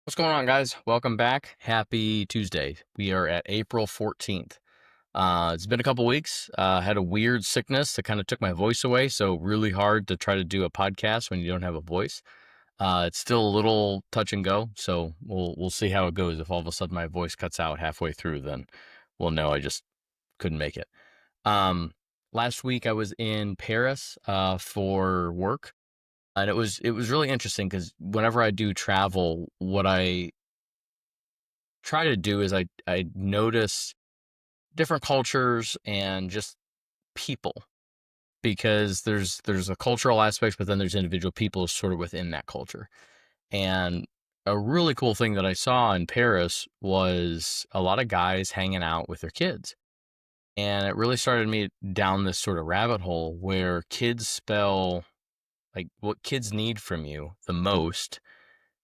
What's going on, guys? Welcome back. Happy Tuesday. We are at April 14th. It's been a couple weeks. Had a weird sickness that kind of took my voice away, so really hard to try to do a podcast when you don't have a voice. It's still a little touch and go, so we'll see how it goes. If all of a sudden my voice cuts out halfway through, then we'll know I just couldn't make it. Um, Last week I was in Paris for work, and it was really interesting because whenever I do travel, what I try to do is I notice different cultures and just people, because there's a cultural aspect, but then there's individual people sort of within that culture. And a really cool thing that I saw in Paris was a lot of guys hanging out with their kids. And it really started me down this sort of rabbit hole where kids spell, like, what kids need from you the most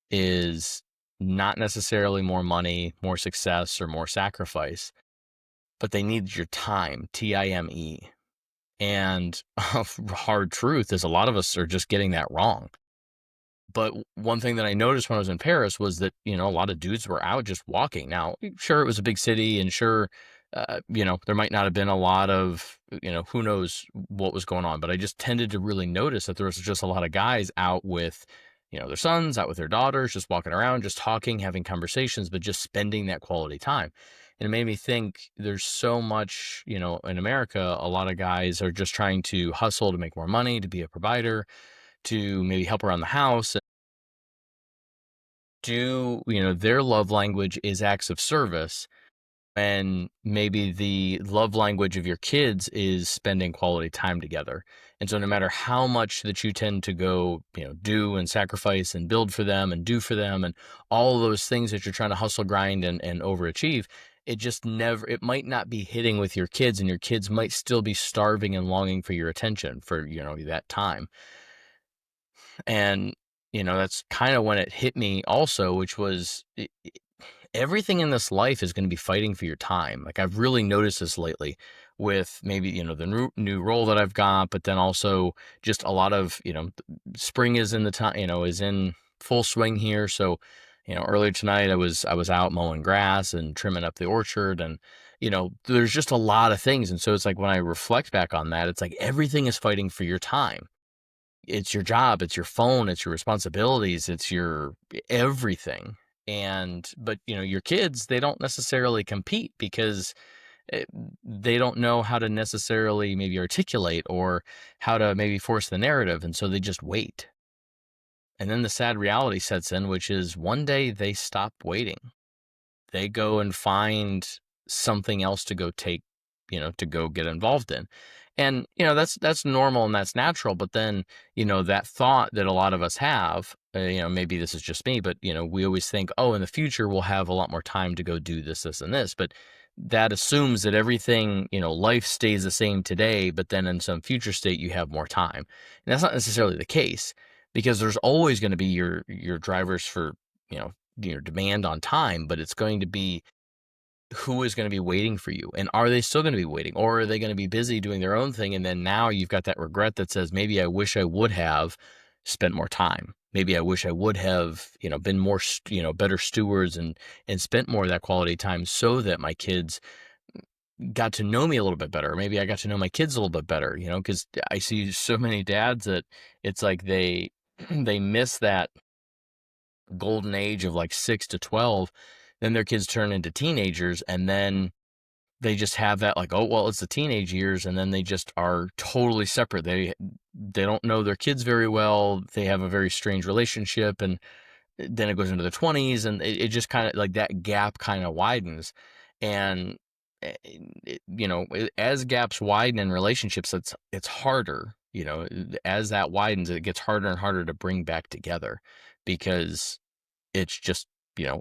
is not necessarily more money, more success, or more sacrifice, but they need your time, time. And hard truth is a lot of us are just getting that wrong. But one thing that I noticed when I was in Paris was that, a lot of dudes were out just walking. Now, sure, it was a big city, and sure, there might not have been a lot of, who knows what was going on. But I just tended to really notice that there was just a lot of guys out with, their sons, out with their daughters, just walking around, just talking, having conversations, but just spending that quality time. And it made me think there's so much, in America, a lot of guys are just trying to hustle to make more money, to be a provider, to maybe help around the house. Their love language is acts of service, and maybe the love language of your kids is spending quality time together. And so no matter how much that you tend to go, do and sacrifice and build for them and do for them and all of those things that you're trying to hustle, grind, and overachieve, it might not be hitting with your kids, and your kids might still be starving and longing for your attention for, that time. And, that's kind of when it hit me also, which was everything in this life is going to be fighting for your time. Like, I've really noticed this lately with maybe, the new role that I've got, but then also just a lot of, spring is in the time, is in full swing here. So, earlier tonight I was out mowing grass and trimming up the orchard, and, there's just a lot of things. And so it's like when I reflect back on that, it's like everything is fighting for your time. It's your job, it's your phone, it's your responsibilities, it's your everything. But your kids, they don't necessarily compete because it, they don't know how to necessarily maybe articulate or how to maybe force the narrative, and so they just wait. And then the sad reality sets in, which is one day they stop waiting. They go and find something else to go take, to go get involved in. And, that's normal and that's natural. But then, that thought that a lot of us have, maybe this is just me, but, we always think, oh, in the future, we'll have a lot more time to go do this, this, and this. But that assumes that everything, life stays the same today, but then in some future state, you have more time. And that's not necessarily the case, because there's always going to be your drivers for, you know, your demand on time, but it's going to be who is going to be waiting for you, and are they still going to be waiting, or are they going to be busy doing their own thing? And then now you've got that regret that says, maybe I wish I would have spent more time. Maybe I wish I would have, been more, better stewards, and spent more of that quality time so that my kids got to know me a little bit better. Maybe I got to know my kids a little bit better, because I see so many dads that it's like they miss that golden age of like 6 to 12. Then their kids turn into teenagers, and then they just have that, like, oh, well, it's the teenage years, and then they just are totally separate. They don't know their kids very well. They have a very strange relationship, and then it goes into the 20s, and it just kind of, like, that gap kind of widens. And as gaps widen in relationships, it's harder, as that widens, it gets harder and harder to bring back together, because it's just,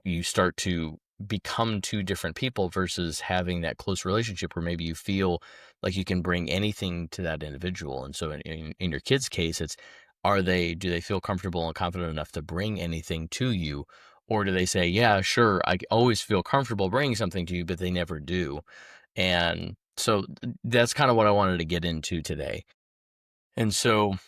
you start to become two different people versus having that close relationship where maybe you feel like you can bring anything to that individual. And so in your kids' case, it's, do they feel comfortable and confident enough to bring anything to you? Or do they say, yeah, sure, I always feel comfortable bringing something to you, but they never do. And so that's kind of what I wanted to get into today. And so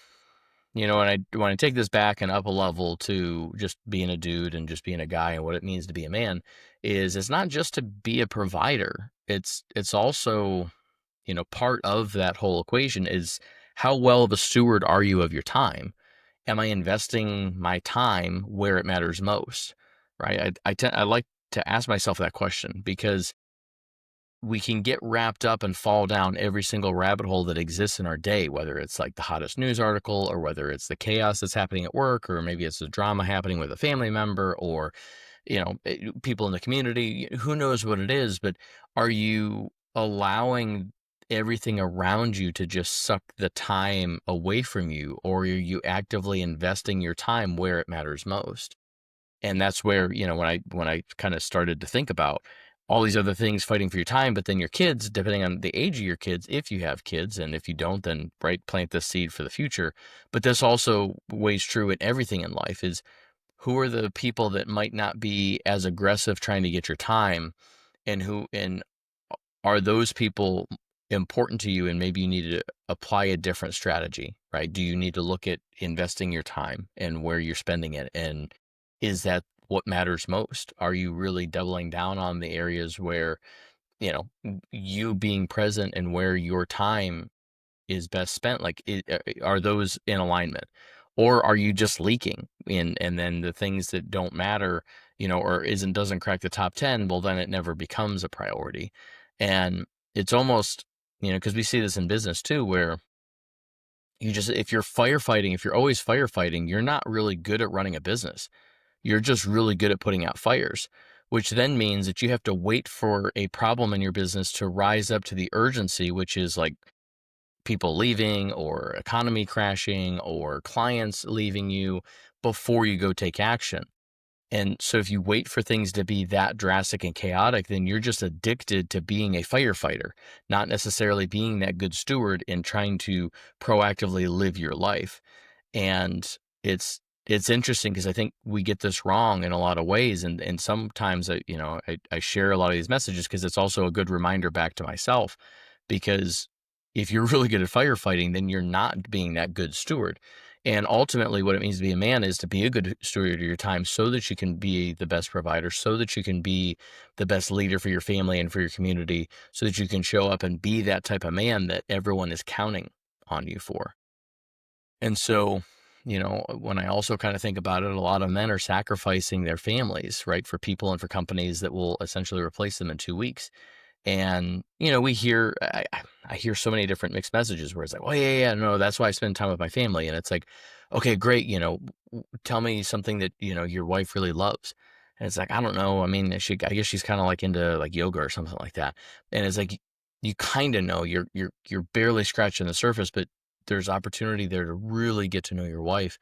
when I take this back and up a level to just being a dude and just being a guy and what it means to be a man, is it's not just to be a provider. It's also, part of that whole equation is how well of a steward are you of your time? Am I investing my time where it matters most? Right? I like to ask myself that question because we can get wrapped up and fall down every single rabbit hole that exists in our day, whether it's like the hottest news article or whether it's the chaos that's happening at work, or maybe it's a drama happening with a family member or, people in the community. Who knows what it is, but are you allowing everything around you to just suck the time away from you, or are you actively investing your time where it matters most? And that's where, when I kind of started to think about all these other things fighting for your time, but then your kids, depending on the age of your kids, if you have kids, and if you don't, then right, plant the seed for the future. But this also weighs true in everything in life is who are the people that might not be as aggressive trying to get your time, and are those people important to you, and maybe you need to apply a different strategy, right? Do you need to look at investing your time and where you're spending it? And is that what matters most? Are you really doubling down on the areas where, you being present and where your time is best spent? Like, are those in alignment? Or are you just leaking and then the things that don't matter, or doesn't crack the top 10, well, then it never becomes a priority. And it's almost, because we see this in business too, where if you're firefighting, if you're always firefighting, you're not really good at running a business. You're just really good at putting out fires, which then means that you have to wait for a problem in your business to rise up to the urgency, which is like people leaving or economy crashing or clients leaving you before you go take action. And so if you wait for things to be that drastic and chaotic, then you're just addicted to being a firefighter, not necessarily being that good steward and trying to proactively live your life. And it's interesting because I think we get this wrong in a lot of ways. And sometimes I share a lot of these messages because it's also a good reminder back to myself. Because if you're really good at firefighting, then you're not being that good steward. And ultimately, what it means to be a man is to be a good steward of your time so that you can be the best provider, so that you can be the best leader for your family and for your community, so that you can show up and be that type of man that everyone is counting on you for. And so, when I also kind of think about it, a lot of men are sacrificing their families, right, for people and for companies that will essentially replace them in 2 weeks. And, we hear, I hear so many different mixed messages where it's like, oh, yeah, yeah, no, that's why I spend time with my family. And it's like, okay, great. Tell me something that, your wife really loves. And it's like, I don't know. I mean, I guess she's kind of like into like yoga or something like that. And it's like, you kind of know you're barely scratching the surface, but there's opportunity there to really get to know your wife.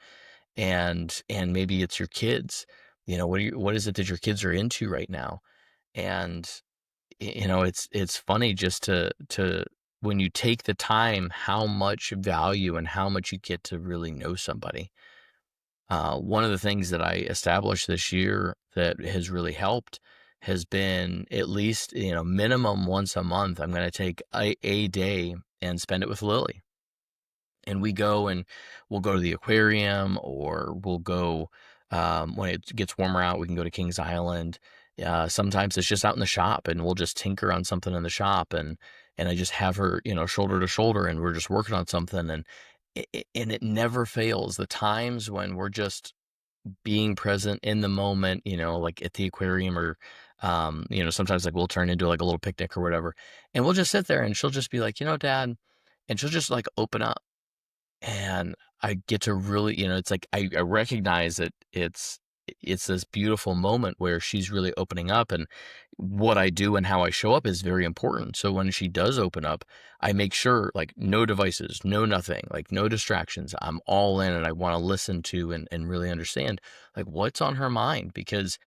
And maybe it's your kids. What is it that your kids are into right now? And it's funny just to when you take the time, how much value and how much you get to really know somebody. One of the things that I established this year that has really helped has been at least, minimum once a month, I'm going to take a day and spend it with Lily. And we go and we'll go to the aquarium, or we'll go, when it gets warmer out, we can go to Kings Island. Sometimes it's just out in the shop and we'll just tinker on something in the shop, and I just have her, shoulder to shoulder, and we're just working on something. And it never fails. The times when we're just being present in the moment, like at the aquarium, or, sometimes like we'll turn into like a little picnic or whatever. And we'll just sit there and she'll just be like, Dad, and she'll just like open up, and I get to really, it's like I recognize that it's this beautiful moment where she's really opening up, and what I do and how I show up is very important. So when she does open up, I make sure like no devices, no nothing, like no distractions. I'm all in, and I want to listen to and really understand like what's on her mind, because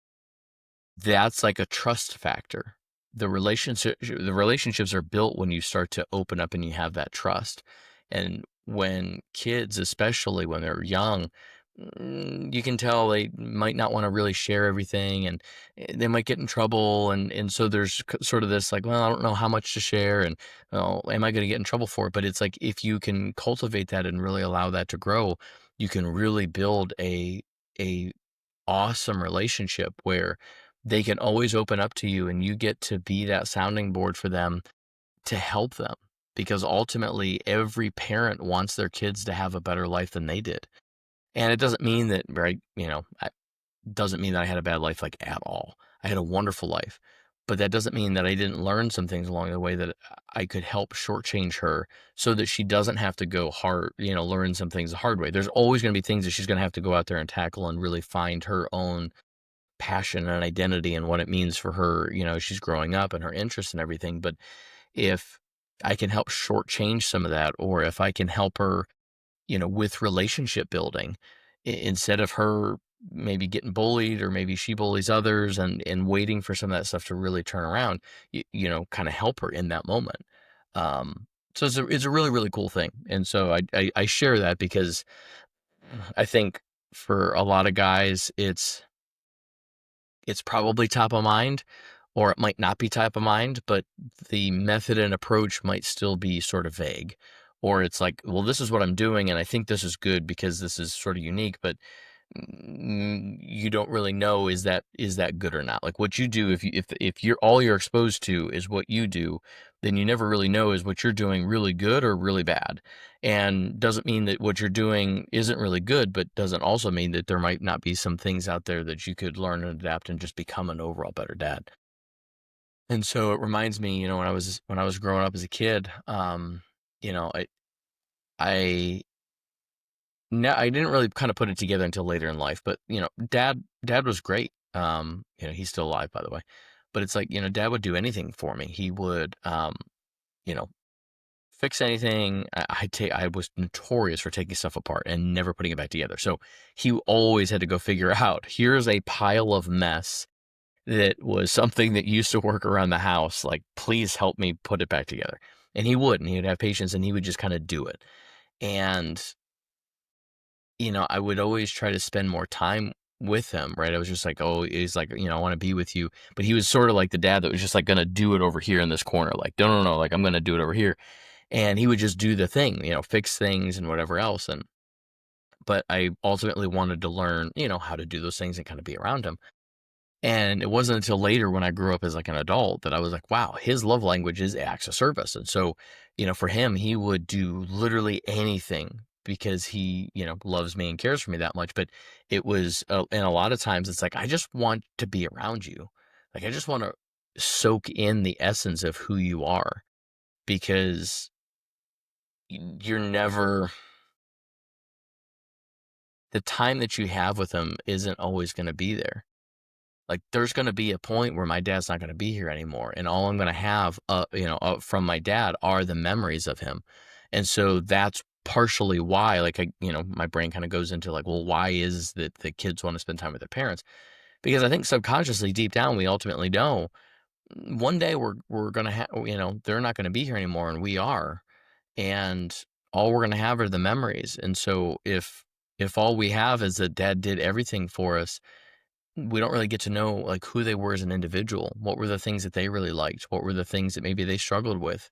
that's like a trust factor. The relationships are built when you start to open up and you have that trust. And when kids, especially when they're young, you can tell they might not want to really share everything, and they might get in trouble. And so there's sort of this like, well, I don't know how much to share, and, well, am I going to get in trouble for it? But it's like if you can cultivate that and really allow that to grow, you can really build a awesome relationship where they can always open up to you and you get to be that sounding board for them to help them. Because ultimately, every parent wants their kids to have a better life than they did. And it doesn't mean that, right, doesn't mean that I had a bad life, like, at all. I had a wonderful life, but that doesn't mean that I didn't learn some things along the way that I could help shortchange her so that she doesn't have to go hard, learn some things the hard way. There's always gonna be things that she's gonna have to go out there and tackle and really find her own passion and identity and what it means for her, she's growing up and her interests and everything. But if I can help shortchange some of that, or if I can help her, with relationship building, instead of her maybe getting bullied or maybe she bullies others and waiting for some of that stuff to really turn around, kind of help her in that moment. So it's a really, really cool thing. And so I share that because I think for a lot of guys, it's probably top of mind, or it might not be top of mind, but the method and approach might still be sort of vague. Or it's like, well, this is what I'm doing, and I think this is good because this is sort of unique, but you don't really know, is that good or not. Like, what you do, if you're all you're exposed to is what you do, then you never really know, is what you're doing really good or really bad. And doesn't mean that what you're doing isn't really good, but doesn't also mean that there might not be some things out there that you could learn and adapt and just become an overall better dad. And so it reminds me, when I was growing up as a kid, you know, I no, I didn't really kind of put it together until later in life, but dad was great. He's still alive, by the way. But it's like, dad would do anything for me. He would, you know, fix anything. I was notorious for taking stuff apart and never putting it back together. So he always had to go figure out, here's a pile of mess that was something that used to work around the house. Like, please help me put it back together. And he would, and he would have patience and he would just kind of do it. And I would always try to spend more time with him, right? I was just like, oh, he's like, I want to be with you. But he was sort of like the dad that was just like going to do it over here in this corner. Like, no, no, no, like, I'm going to do it over here. And he would just do the thing, fix things and whatever else. But I ultimately wanted to learn, how to do those things and kind of be around him. And it wasn't until later when I grew up as like an adult that I was like, wow, his love language is acts of service. And so, for him, he would do literally anything because he, loves me and cares for me that much. But it was, and a lot of times it's like, I just want to be around you. Like, I just want to soak in the essence of who you are, because you're never, the time that you have with him isn't always going to be there. Like, there's gonna be a point where my dad's not gonna be here anymore, and all I'm gonna have, from my dad are the memories of him. And so that's partially why, like, my brain kinda goes into, like, well, why is that the kids wanna spend time with their parents? Because I think subconsciously, deep down, we ultimately know one day we're gonna have, they're not gonna be here anymore, and we are. And all we're gonna have are the memories. And so if all we have is that dad did everything for us, we don't really get to know, like, who they were as an individual. What were the things that they really liked? What were the things that maybe they struggled with?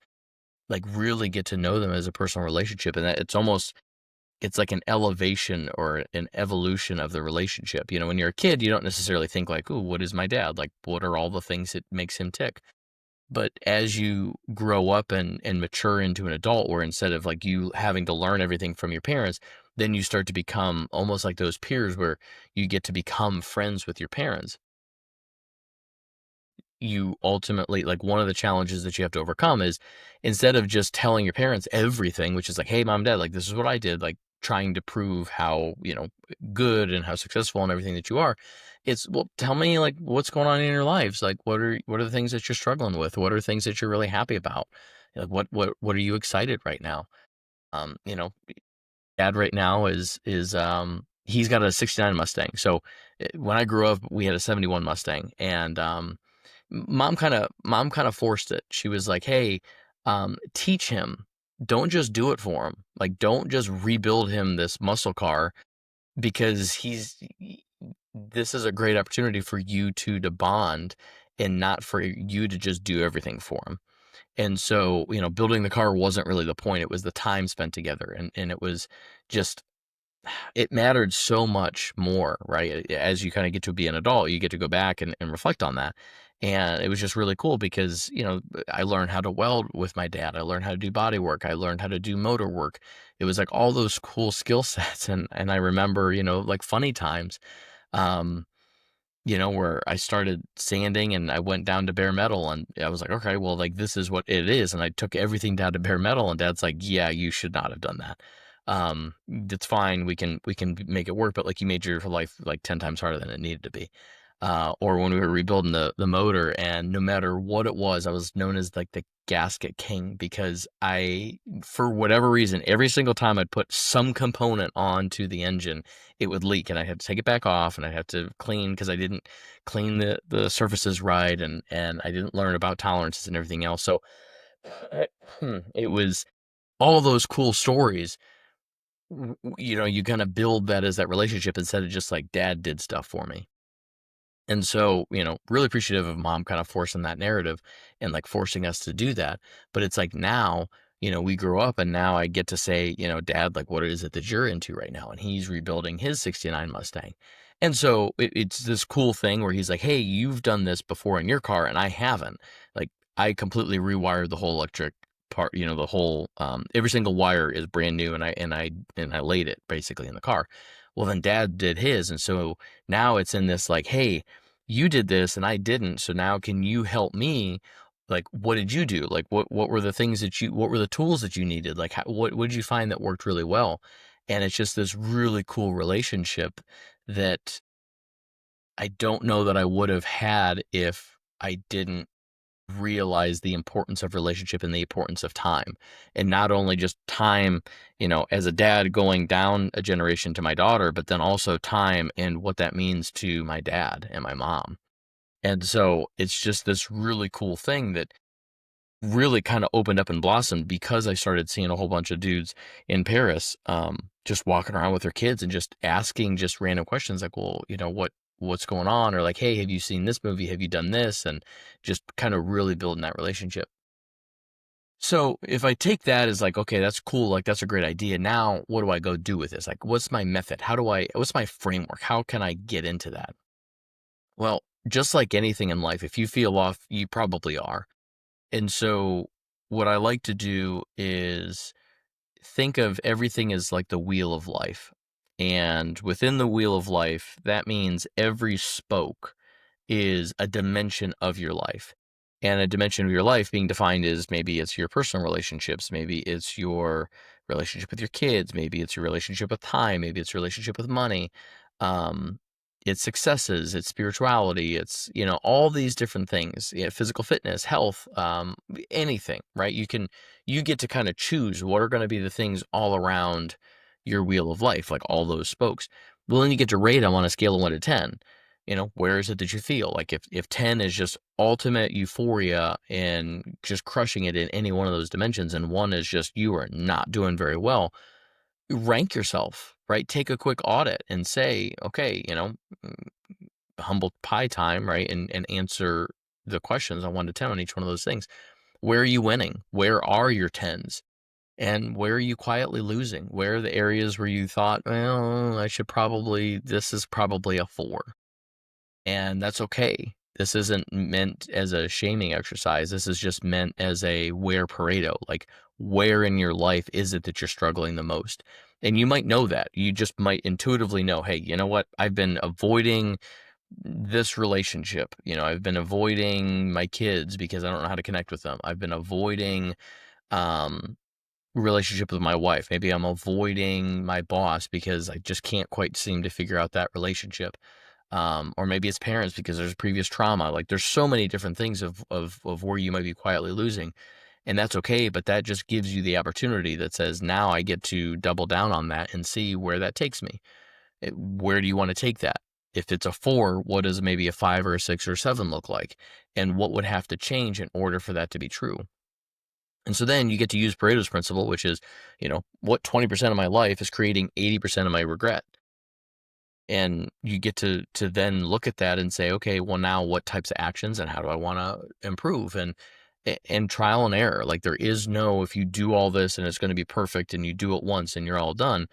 Like, really get to know them as a personal relationship. And that it's like an elevation or an evolution of the relationship. When you're a kid, you don't necessarily think like, "Ooh, what is my dad? Like, what are all the things that makes him tick?" But as you grow up and mature into an adult, where instead of like you having to learn everything from your parents, then you start to become almost like those peers where you get to become friends with your parents. You ultimately, like, one of the challenges that you have to overcome is, instead of just telling your parents everything, which is like, hey, mom, dad, like, this is what I did, like, trying to prove how, good and how successful and everything that you are. It's, well, tell me, like, what's going on in your lives. Like, what are the things that you're struggling with? What are things that you're really happy about? Like, what are you excited right now? um you know Dad right now is he's got a 69 Mustang. So when I grew up, we had a 71 Mustang. And mom kind of forced it. She was like, "Hey, teach him. Don't just do it for him. Like, don't just rebuild him this muscle car, because this is a great opportunity for you two to bond, and not for you to just do everything for him." And so, building the car wasn't really the point. It was the time spent together, and it was just it mattered so much more, right? As you kind of get to be an adult, you get to go back and reflect on that. And it was just really cool because, I learned how to weld with my dad. I learned how to do body work. I learned how to do motor work. It was like all those cool skill sets. And I remember, like funny times. Um, where I started sanding and I went down to bare metal and I was like, okay, well, like this is what it is. And I took everything down to bare metal and dad's like, yeah, you should not have done that. That's fine. We can make it work, but like you made your life like 10 times harder than it needed to be. Or when we were rebuilding the motor, and no matter what it was, I was known as like the gasket king because for whatever reason, every single time I'd put some component onto the engine, it would leak, and I had to take it back off, and I had to clean because I didn't clean the surfaces right, and I didn't learn about tolerances and everything else. So it was all those cool stories. You kind of build that as that relationship instead of just like dad did stuff for me. And so, really appreciative of mom kind of forcing that narrative and like forcing us to do that. But it's like now, we grow up and now I get to say, dad, like, what is it that you're into right now? And he's rebuilding his 69 Mustang. And so it's this cool thing where he's like, hey, you've done this before in your car and I haven't. Like, I completely rewired the whole electric part, the whole, every single wire is brand new and I laid it basically in the car. Well, then dad did his. And so now it's in this like, hey, you did this and I didn't. So now can you help me? Like, what did you do? Like, what were the things what were the tools that you needed? Like, what did you find that worked really well? And it's just this really cool relationship that I don't know that I would have had if I didn't realize the importance of relationship and the importance of time. And not only just time, as a dad going down a generation to my daughter, but then also time and what that means to my dad and my mom. And so it's just this really cool thing that really kind of opened up and blossomed because I started seeing a whole bunch of dudes in Paris, just walking around with their kids and just asking just random questions like, well, what's going on? Or like, hey, have you seen this movie? Have you done this? And just kind of really building that relationship. So if I take that as like, okay, that's cool. Like, that's a great idea. Now, what do I go do with this? Like, what's my method? What's my framework? How can I get into that? Well, just like anything in life, if you feel off, you probably are. And so what I like to do is think of everything as like the wheel of life. And within the wheel of life, that means every spoke is a dimension of your life. And a dimension of your life being defined as maybe it's your personal relationships, maybe it's your relationship with your kids, maybe it's your relationship with time, maybe it's your relationship with money. Um, it's successes, it's spirituality, it's, all these different things, physical fitness, health, anything, right? You get to kind of choose what are going to be the things all around your wheel of life, like all those spokes. Well, then you get to rate them on a scale of 1 to 10. Where is it that you feel like if 10 is just ultimate euphoria and just crushing it in any one of those dimensions and 1 is just you are not doing very well, rank yourself, right? Take a quick audit and say, okay, mm, humble pie time, right? And answer the questions on 1 to 10 on each one of those things. Where are you winning? Where are your tens? And where are you quietly losing? Where are the areas where you thought, well, this is probably a 4? And that's okay. This isn't meant as a shaming exercise. This is just meant as a where Pareto, like where in your life is it that you're struggling the most? And you might know that. You just might intuitively know, hey, you know what? I've been avoiding this relationship. I've been avoiding my kids because I don't know how to connect with them. I've been avoiding um relationship with my wife. Maybe I'm avoiding my boss because I just can't quite seem to figure out that relationship. Or maybe it's parents because there's previous trauma. Like there's so many different things of where you might be quietly losing, and that's okay. But that just gives you the opportunity that says now I get to double down on that and see where that takes me. Where do you want to take that? If it's a 4, what does maybe a 5 or a 6 or 7 look like? And what would have to change in order for that to be true? And so then you get to use Pareto's principle, which is, what 20% of my life is creating 80% of my regret. And you get to then look at that and say, okay, well now what types of actions and how do I want to improve? And trial and error. Like there is no, if you do all this and it's going to be perfect and you do it once and you're all done.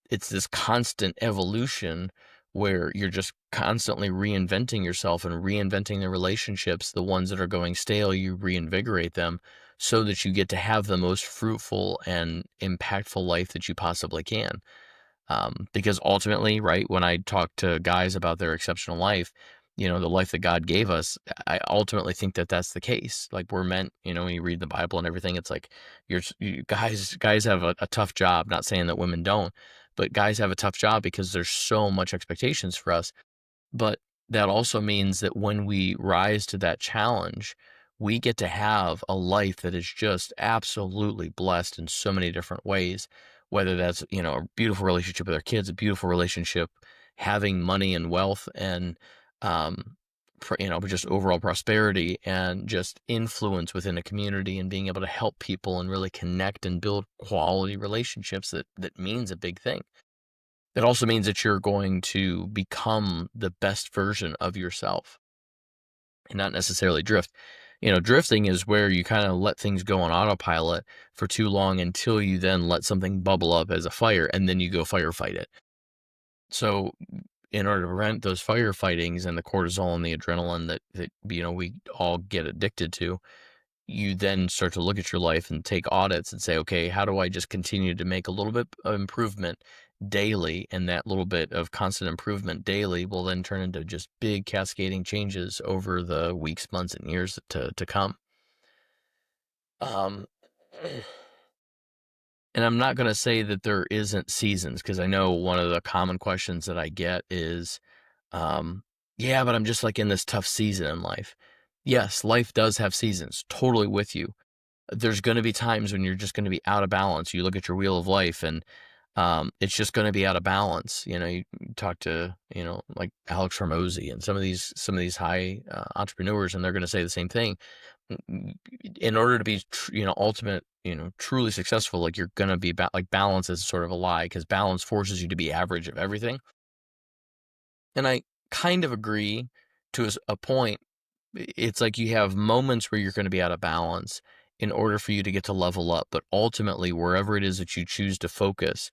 it's this constant evolution where you're just constantly reinventing yourself and reinventing the relationships. The ones that are going stale, you reinvigorate them so that you get to have the most fruitful and impactful life that you possibly can. Because ultimately, right, when I talk to guys about their exceptional life, the life that God gave us, I ultimately think that that's the case. Like, we're meant, when you read the Bible and everything, it's like guys have a tough job. Not saying that women don't, but guys have a tough job because there's so much expectations for us. But that also means that when we rise to that challenge, we get to have a life that is just absolutely blessed in so many different ways. Whether that's, a beautiful relationship with our kids, a beautiful relationship, having money and wealth and, just overall prosperity and just influence within a community and being able to help people and really connect and build quality relationships that means a big thing. That also means that you're going to become the best version of yourself and not necessarily drift. Drifting is where you kind of let things go on autopilot for too long until you then let something bubble up as a fire and then you go firefight it. So, in order to prevent those firefightings and the cortisol and the adrenaline that we all get addicted to, you then start to look at your life and take audits and say, okay, how do I just continue to make a little bit of improvement daily? And that little bit of constant improvement daily will then turn into just big cascading changes over the weeks, months, and years to come. Um, and I'm not going to say that there isn't seasons, because I know one of the common questions that I get is, yeah, but I'm just like in this tough season in life. Yes, life does have seasons, totally with you. There's going to be times when you're just going to be out of balance. You look at your wheel of life and it's just going to be out of balance. You talk to, like Alex Hormozy and some of these high entrepreneurs, and they're going to say the same thing. In order to be, ultimate, truly successful, like you're going to be like balance is sort of a lie, because balance forces you to be average of everything. And I kind of agree to a point. It's like you have moments where you're going to be out of balance in order for you to get to level up. But ultimately, wherever it is that you choose to focus,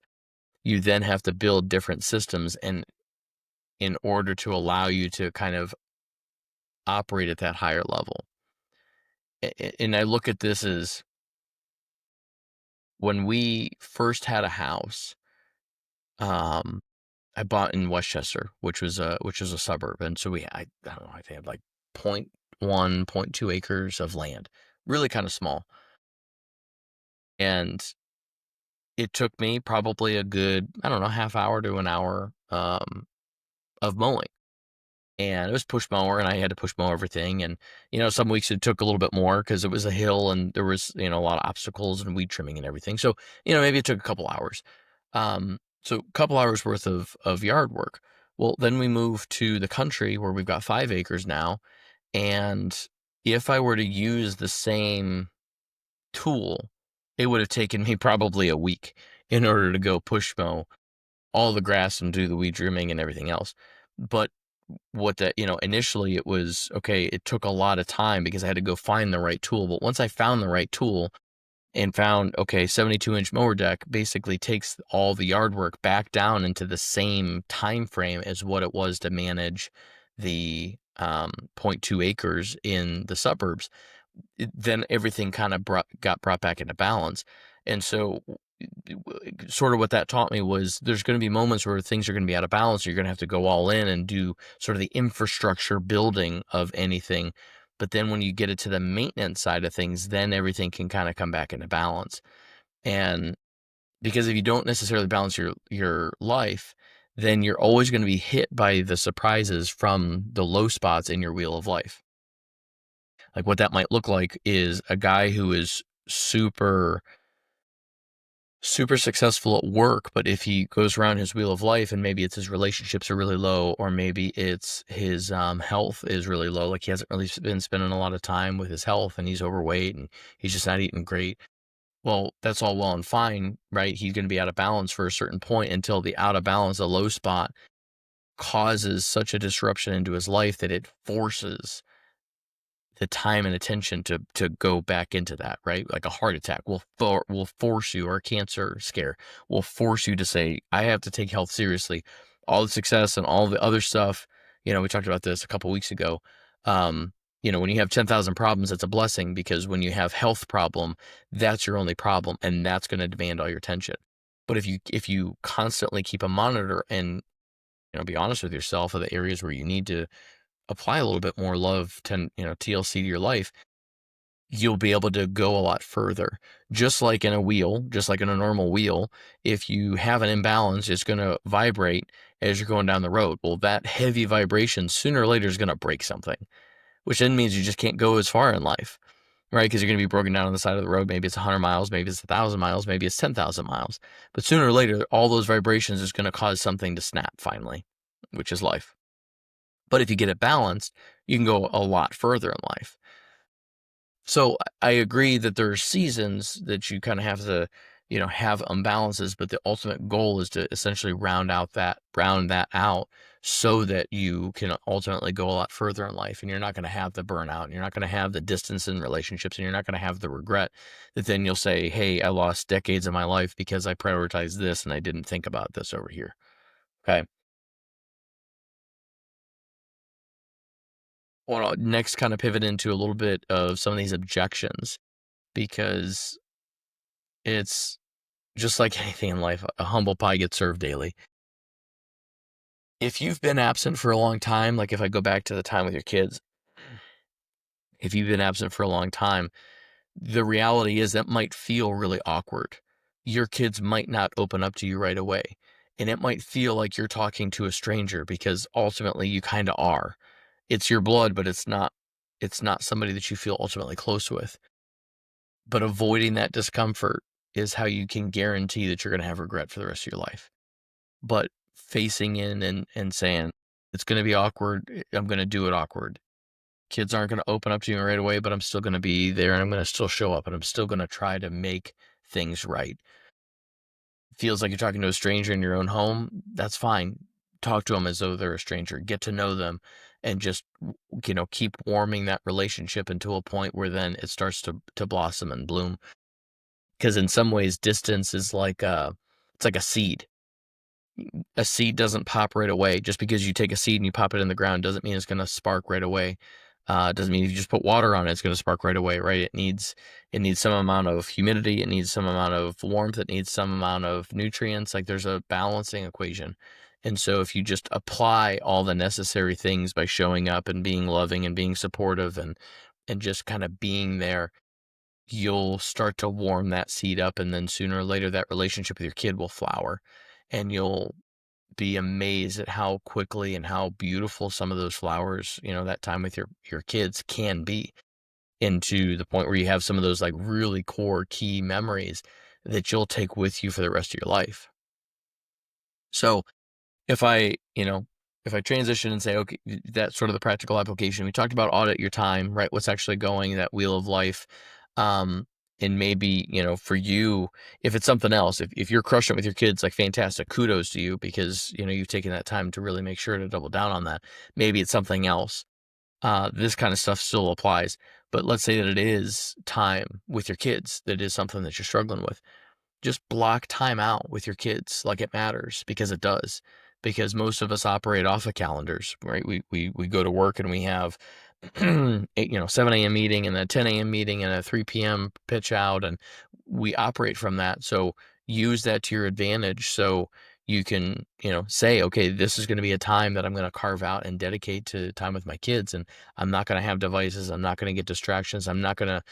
you then have to build different systems and in order to allow you to kind of operate at that higher level. And I look at this as when we first had a house, um, I bought in Westchester, which was a suburb. And so I don't know, I think I had like point 0.1, 0.2 acres of land, really kind of small. And it took me probably a good, I don't know, half hour to an hour of mowing. And it was push mower, and I had to push mow everything. And, some weeks it took a little bit more because it was a hill and there was, a lot of obstacles and weed trimming and everything. So, maybe it took a couple hours. So a couple hours worth of yard work. Well, then we moved to the country where we've got 5 acres now. And if I were to use the same tool, it would have taken me probably a week in order to go push mow all the grass and do the weed trimming and everything else. But initially it was okay. It took a lot of time because I had to go find the right tool. But once I found the right tool and found, okay, 72-inch mower deck basically takes all the yard work back down into the same time frame as what it was to manage the zero point 0.2 acres in the suburbs. Then everything kind of got brought back into balance. And so sort of what that taught me was there's going to be moments where things are going to be out of balance. You're going to have to go all in and do sort of the infrastructure building of anything. But then when you get it to the maintenance side of things, then everything can kind of come back into balance. And because if you don't necessarily balance your life, then you're always going to be hit by the surprises from the low spots in your wheel of life. Like what that might look like is a guy who is super super successful at work, but if he goes around his wheel of life and maybe it's his relationships are really low, or maybe it's his health is really low, like he hasn't really been spending a lot of time with his health and he's overweight and he's just not eating great. Well, that's all well and fine, right? He's going to be out of balance for a certain point until the out of balance, a low spot, causes such a disruption into his life that it forces the time and attention to go back into that, right? Like a heart attack will force you, or a cancer scare will force you to say, I have to take health seriously. All the success and all the other stuff, we talked about this a couple weeks ago. Um, when you have 10,000 problems, it's a blessing, because when you have health problem, that's your only problem, and that's going to demand all your attention. But if you constantly keep a monitor and be honest with yourself of the areas where you need to apply a little bit more love, TLC to your life, you'll be able to go a lot further. Just like in a wheel, just like in a normal wheel, if you have an imbalance, it's going to vibrate as you're going down the road. Well, that heavy vibration sooner or later is going to break something, which then means you just can't go as far in life, right? Because you're going to be broken down on the side of the road. Maybe it's 100 miles, maybe it's 1,000 miles, maybe it's 10,000 miles. But sooner or later, all those vibrations is going to cause something to snap finally, which is life. But if you get it balanced, you can go a lot further in life. So I agree that there are seasons that you kind of have to, have imbalances, but the ultimate goal is to essentially round that out so that you can ultimately go a lot further in life, and you're not going to have the burnout, and you're not going to have the distance in relationships, and you're not going to have the regret that then you'll say, hey, I lost decades of my life because I prioritized this and I didn't think about this over here. Okay. Well, next kind of pivot into a little bit of some of these objections, because it's just like anything in life, a humble pie gets served daily. If you've been absent for a long time, like if I go back to the time with your kids, if you've been absent for a long time, the reality is that might feel really awkward. Your kids might not open up to you right away. And it might feel like you're talking to a stranger, because ultimately you kind of are. It's your blood, but it's not somebody that you feel ultimately close with. But avoiding that discomfort is how you can guarantee that you're going to have regret for the rest of your life. But facing in and saying, "It's gonna be awkward, I'm gonna do it awkward. Kids aren't gonna open up to you right away, but I'm still gonna be there, and I'm gonna still show up, and I'm still gonna try to make things right." Feels like you're talking to a stranger in your own home, that's fine. Talk to them as though they're a stranger. Get to know them, and just, keep warming that relationship until a point where then it starts to blossom and bloom. Because in some ways, distance is like it's like a seed. A seed doesn't pop right away. Just because you take a seed and you pop it in the ground doesn't mean it's going to spark right away. Doesn't mean if you just put water on it, it's going to spark right away, right? It needs some amount of humidity. It needs some amount of warmth. It needs some amount of nutrients. Like, there's a balancing equation. And so if you just apply all the necessary things by showing up and being loving and being supportive and just kind of being there, you'll start to warm that seed up, and then sooner or later that relationship with your kid will flower, and you'll be amazed at how quickly and how beautiful some of those flowers, that time with your kids can be, into the point where you have some of those like really core key memories that you'll take with you for the rest of your life. So if I, if I transition and say, okay, that's sort of the practical application. We talked about audit your time, right? What's actually going, that wheel of life. Um, and maybe, for you, if it's something else, if you're crushing it with your kids, like, fantastic, kudos to you, because, you've taken that time to really make sure to double down on that. Maybe it's something else. This kind of stuff still applies. But let's say that it is time with your kids that is something that you're struggling with. Just block time out with your kids like it matters, because it does. Because most of us operate off of calendars, right? We go to work and we have 7 a.m. meeting and a 10 a.m. meeting and a 3 p.m. pitch out, and we operate from that. So use that to your advantage, so you can, say, okay, this is going to be a time that I'm going to carve out and dedicate to time with my kids, and I'm not going to have devices. I'm not going to get distractions. I'm not going to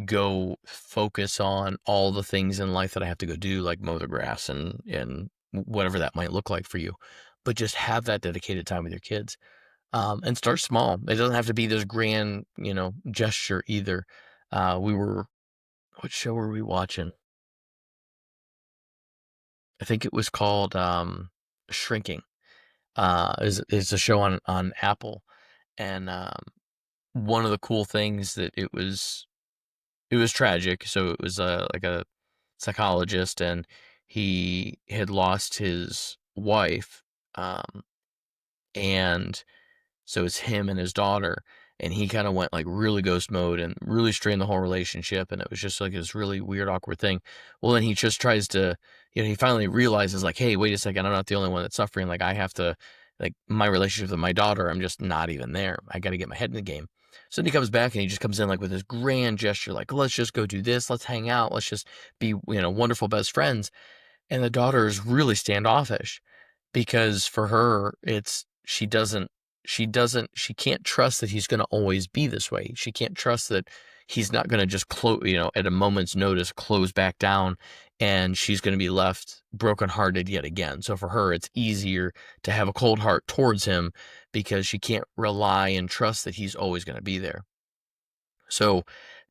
go focus on all the things in life that I have to go do, like mow the grass and whatever that might look like for you. But just have that dedicated time with your kids, and start small. It doesn't have to be this grand, gesture either. What show were we watching? I think it was called Shrinking. Is a show on Apple, and one of the cool things that it was tragic. So it was like a psychologist, and he had lost his wife, um, and so it's him and his daughter, and he kind of went like really ghost mode and really strained the whole relationship, and it was just like this really weird, awkward thing. Well, then he just tries to, he finally realizes like, hey, wait a second, I'm not the only one that's suffering. Like I have to, like my relationship with my daughter, I'm just not even there. I got to get my head in the game. So then he comes back and he just comes in like with this grand gesture, like, let's just go do this, let's hang out, let's just be, wonderful best friends. And the daughter is really standoffish because for her, it's she can't trust that he's going to always be this way. She can't trust that he's not going to just close, at a moment's notice, close back down, and she's going to be left brokenhearted yet again. So for her, it's easier to have a cold heart towards him because she can't rely and trust that he's always going to be there. So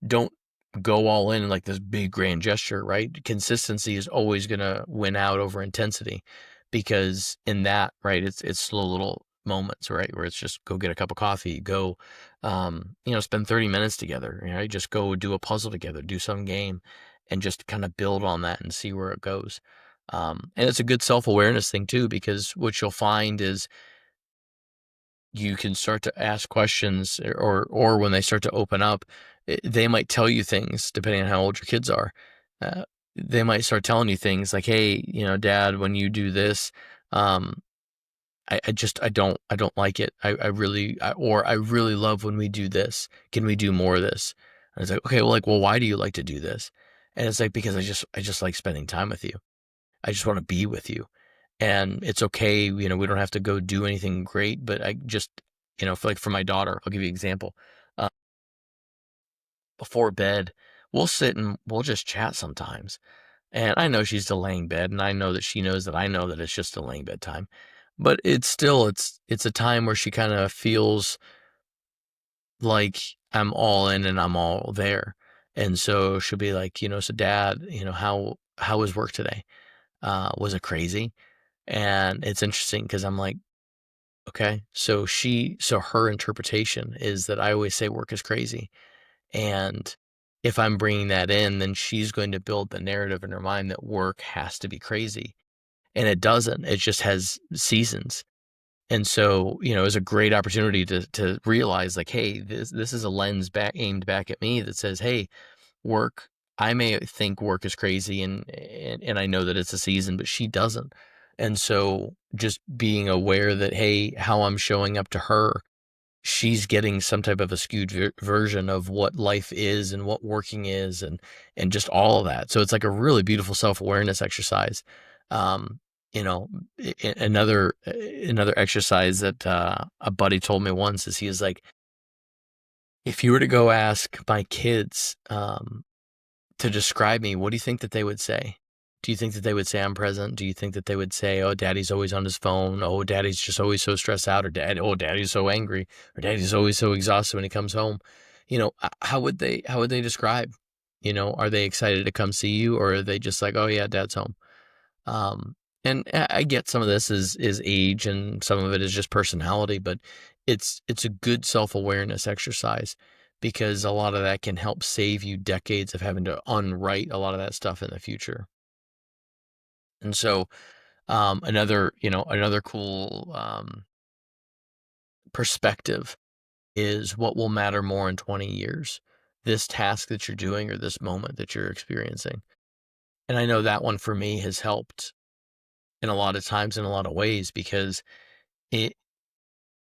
don't go all in like this big grand gesture, right? Consistency is always going to win out over intensity because in that, right, it's slow little moments, right? Where it's just go get a cup of coffee, go, spend 30 minutes together, just go do a puzzle together, do some game and just kind of build on that and see where it goes. And it's a good self-awareness thing too, because what you'll find is you can start to ask questions or when they start to open up, they might tell you things depending on how old your kids are. Uh, they might start telling you things like, "Hey, Dad, when you do this, um, I don't like it. I really love when we do this. Can we do more of this?" And it's like, okay, well, why do you like to do this? And it's like because I just like spending time with you. I just want to be with you. And it's okay, we don't have to go do anything great, but I just, for my daughter, I'll give you an example. Uh, Before bed, we'll sit and we'll just chat sometimes. And I know she's delaying bed, and I know that she knows that I know that it's just delaying bedtime. But it's a time where she kind of feels like I'm all in and I'm all there. And so she'll be like, so Dad, how was work today? Was it crazy? And it's interesting because I'm like, okay, so her interpretation is that I always say work is crazy. And if I'm bringing that in, then she's going to build the narrative in her mind that work has to be crazy. And it doesn't. It just has seasons. And so, it's a great opportunity to realize like, hey, this is a lens aimed back at me that says, hey, work, I may think work is crazy and I know that it's a season, but she doesn't. And so just being aware that, hey, how I'm showing up to her, she's getting some type of a skewed version of what life is and what working is and just all of that. So it's like a really beautiful self-awareness exercise. Um, you know, another exercise that a buddy told me once is he was like, if you were to go ask my kids, to describe me, what do you think that they would say? Do you think that they would say I'm present? Do you think that they would say, "Oh, daddy's always on his phone. Oh, daddy's just always so stressed out," or daddy's so angry," or "Daddy's always so exhausted when he comes home." How would they describe? Are they excited to come see you, or are they just like, "Oh yeah, dad's home"? Um, and I get some of this is age and some of it is just personality, but it's a good self-awareness exercise because a lot of that can help save you decades of having to unwrite a lot of that stuff in the future. And so another cool perspective is what will matter more in 20 years, this task that you're doing or this moment that you're experiencing. And I know that one for me has helped in a lot of times in a lot of ways because it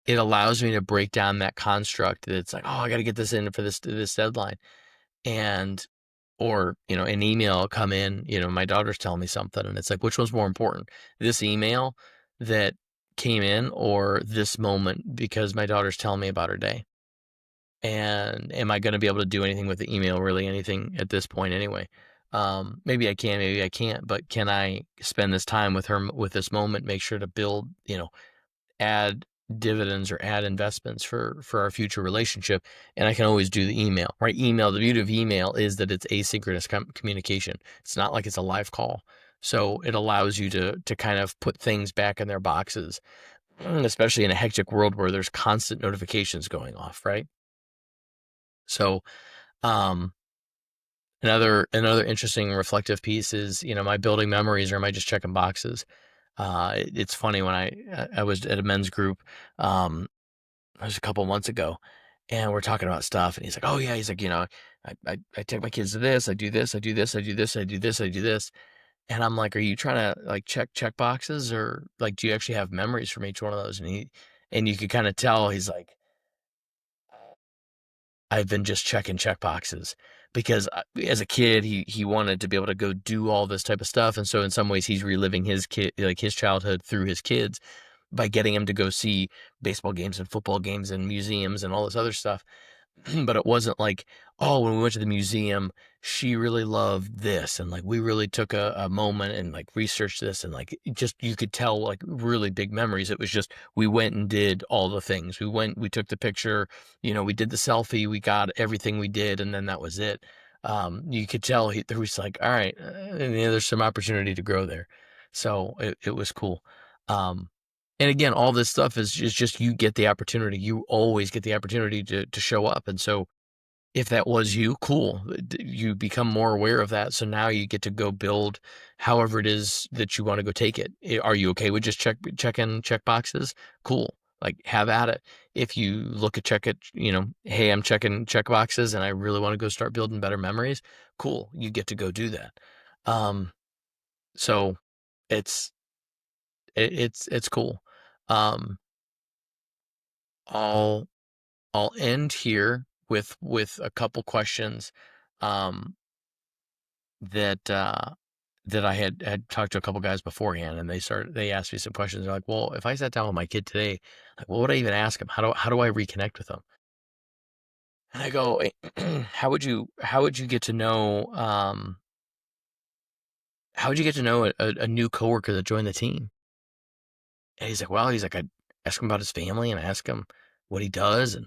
it allows me to break down that construct that it's like, oh, I got to get this in for this deadline, and or an email will come in. My daughter's telling me something, and it's like, which one's more important, this email that came in or this moment because my daughter's telling me about her day, and am I going to be able to do anything with the email? Really, anything at this point, anyway. Maybe I can, maybe I can't, but can I spend this time with her with this moment? Make sure to build, add dividends or add investments for our future relationship, and I can always do the email, right? Email, the beauty of email is that it's asynchronous communication. It's not like it's a live call. So it allows you to kind of put things back in their boxes, especially in a hectic world where there's constant notifications going off, right? So um another interesting reflective piece is, am I building memories or am I just checking boxes? It's funny when I was at a men's group, it was a couple months ago, and we're talking about stuff, and he's like, "Oh yeah," he's like, I take my kids to this, I do this, I do this, I do this, I do this, I do this, and I'm like, "Are you trying to like check boxes, or like do you actually have memories from each one of those?" And you could kind of tell he's like, "I've been just checking check boxes." Because as a kid, he wanted to be able to go do all this type of stuff, and so in some ways, he's reliving his childhood through his kids by getting him to go see baseball games and football games and museums and all this other stuff. But it wasn't like, oh, when we went to the museum, she really loved this. And like, we really took a moment and like researched this. And like, just, you could tell like really big memories. It was just, we went and did all the things. We took the picture, we did the selfie, we got everything we did. And then that was it. You could tell there was like, all right, and, there's some opportunity to grow there. So it was cool. Um, and again, all this stuff is just you get the opportunity. You always get the opportunity to show up. And so if that was you, cool. You become more aware of that. So now you get to go build however it is that you want to go take it. Are you okay with just check boxes? Cool. Like have at it. If you look at check it, hey, I'm checking check boxes and I really want to go start building better memories. Cool. You get to go do that. Um, so it's it's cool. Um, I'll I'll end here with a couple questions um, that that I had talked to a couple guys beforehand, and they asked me some questions. They're like, "Well, if I sat down with my kid today, like, what would I even ask him? How do I reconnect with him?" And I go, how would you get to know how would you get to know a new coworker that joined the team? And he's like, well, I'd ask him about his family and I ask him what he does. And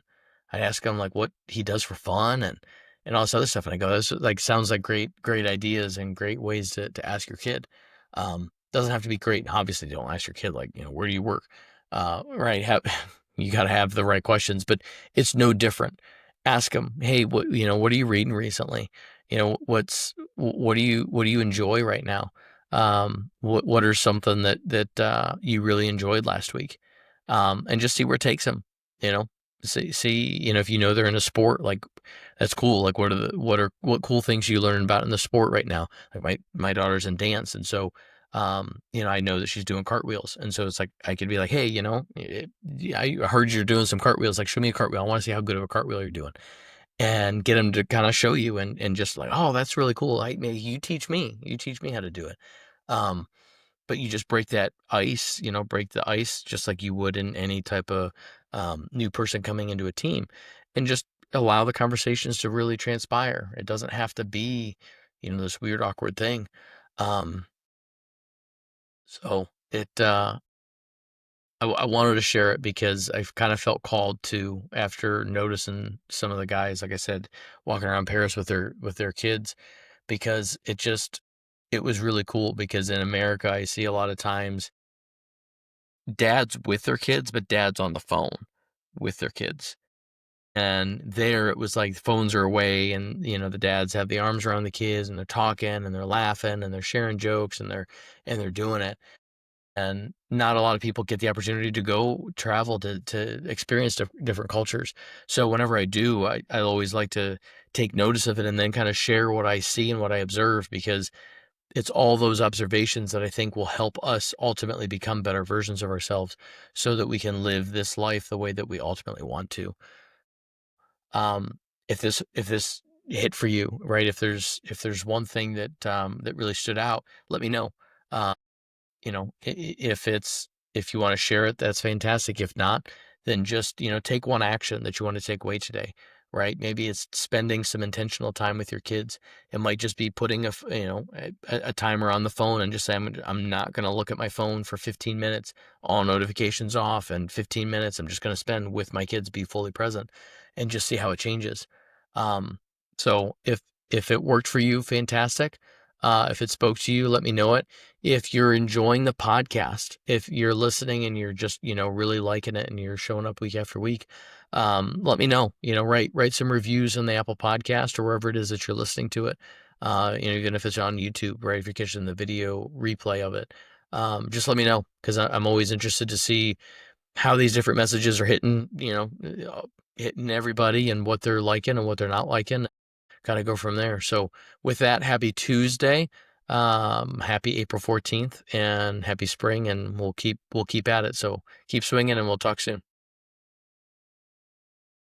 I ask him like what he does for fun and all this other stuff. And I go, this like sounds like great ideas and great ways to ask your kid. Doesn't have to be great. Obviously don't ask your kid like, where do you work? Right. You got to have the right questions, but it's no different. Ask him, hey, what are you reading recently? What do you enjoy right now? What are something that you really enjoyed last week? And just see where it takes them, you know, see, if they're in a sport, like that's cool. Like what cool things you learn about in the sport right now? Like my daughter's in dance. And so, I know that she's doing cartwheels. And so it's like, I could be like, hey, I heard you're doing some cartwheels. Like, show me a cartwheel. I want to see how good of a cartwheel you're doing and get them to kind of show you and just like, oh, that's really cool. Maybe you teach me how to do it. Um, but you just break that ice, break the ice just like you would in any type of new person coming into a team and just allow the conversations to really transpire. It doesn't have to be, this weird, awkward thing. Um, so I wanted to share it because I've kind of felt called to after noticing some of the guys, like I said, walking around Paris with their kids, because it was really cool because in America I see a lot of times dads with their kids, but dads on the phone with their kids. And there it was like phones are away and the dads have the arms around the kids and they're talking and they're laughing and they're sharing jokes and they're doing it. And not a lot of people get the opportunity to go travel to experience different cultures. So whenever I do, I always like to take notice of it and then kind of share what I see and what I observe because it's all those observations that I think will help us ultimately become better versions of ourselves so that we can live this life the way that we ultimately want to. Um, if this hit for you, right? If there's one thing that really stood out, let me know. Uh, if you want to share it, that's fantastic. If not, then just, take one action that you want to take away today, right? Maybe it's spending some intentional time with your kids. It might just be putting a timer on the phone and just say, I'm not going to look at my phone for 15 minutes, all notifications off, and 15 minutes I'm just going to spend with my kids, be fully present and just see how it changes. Um, so if it worked for you, fantastic. If it spoke to you, let me know it. If you're enjoying the podcast, if you're listening and you're just, really liking it and you're showing up week after week, let me know, write some reviews on the Apple podcast or wherever it is that you're listening to it. Even if it's on YouTube, right? If you're catching the video replay of it, just let me know because I'm always interested to see how these different messages are hitting, hitting everybody and what they're liking and what they're not liking. Kind of go from there. So with that, happy Tuesday, happy April 14th, and happy spring, and we'll keep at it. So keep swinging, and we'll talk soon.